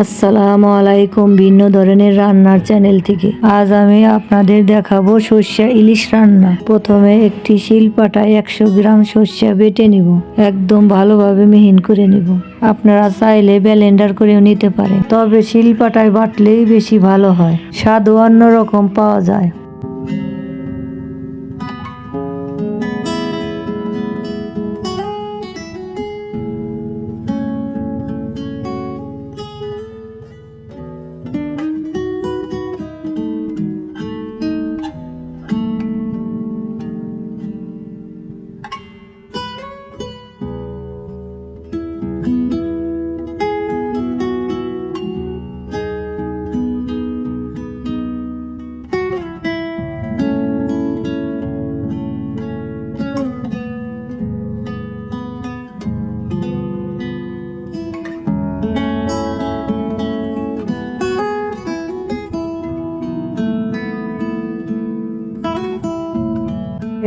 আসসালামু আলাইকুম। ভিন্ন ধরনের রান্নার চ্যানেল থেকে আজ আমি আপনাদের দেখাবো সর্ষে ইলিশ রান্না। প্রথমে একটি শিলপাটায় 100 গ্রাম সর্ষে বেটে নিব, একদম ভালোভাবে মিহিন করে নিব। আপনারা চাইলে ব্লেন্ডার করেও নিতে পারেন, তবে শিলপাটায় বাটলেই বেশি ভালো হয়, স্বাদও অন্যরকম পাওয়া যায়।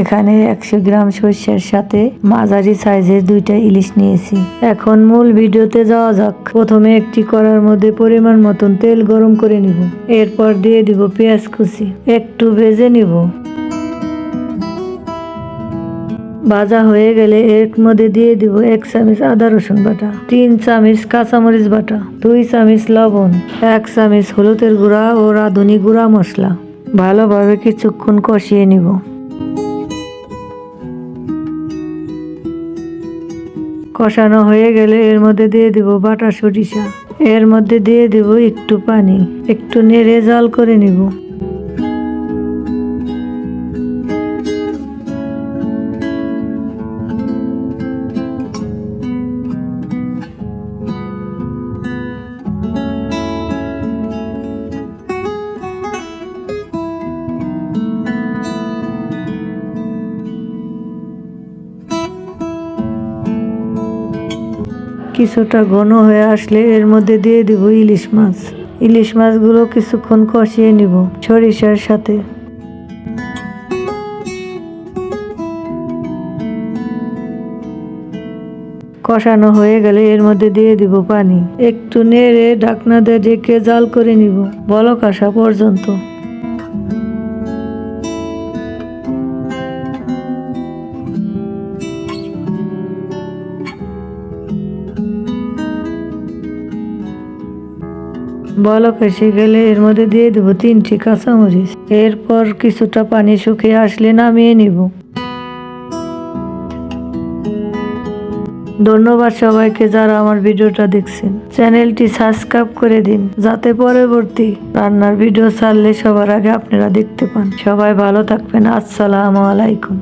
এখানে 100 গ্রাম সর্ষের সাথে মাঝারি সাইজের 2টা ইলিশ নিয়েছি। এখন মূল ভিডিওতে যাওয়া যাক। প্রথমে একটি কড়ার মধ্যে পরিমাণ মতন তেল গরম করে নিব, এরপর দিয়ে দিব পেঁয়াজ কুচি, একটু ভেজে নিব। ভাজা হয়ে গেলে এর মধ্যে দিয়ে দিব 1 চামচ আদা রসুন বাটা, 3 চামচ কাঁচামরিচ বাটা, 2 চামচ লবণ, 1 চামচ হলুদের গুঁড়া ও রাঁধুনি গুঁড়া মশলা। ভালোভাবে কিছুক্ষণ কষিয়ে নিব। কষানো হয়ে গেলে এর মধ্যে দিয়ে দিব বাটা সরিষা, এর মধ্যে দিয়ে দিব একটু পানি, একটু নেড়ে জাল করে নিব। কিছুটা ঘন হয়ে আসলে এর মধ্যে দিয়ে দিব ইলিশ মাছ। ইলিশ মাছগুলো কিছুক্ষণ কষিয়ে নিব সরিষার সাথে। কষানো হয়ে গেলে এর মধ্যে দিয়ে দিব পানি, একটু নেড়ে ঢাকনা দিয়ে ঢেকে জাল করে নিব বলক আসা পর্যন্ত। বলক এসে গেলে এর মধ্যে দিয়ে দেব 3টি কাঁচামরিচ, এরপর কিছুটা পানি শুকিয়ে আসলে নামিয়ে নিব। ধন্যবাদ সবাইকে যারা আমার ভিডিওটা দেখছেন। চ্যানেলটি সাবস্ক্রাইব করে দিন, যাতে পরবর্তী রান্নার ভিডিও ছাড়লে সবার আগে আপনারা দেখতে পান। সবাই ভালো থাকবেন। আসসালামু আলাইকুম।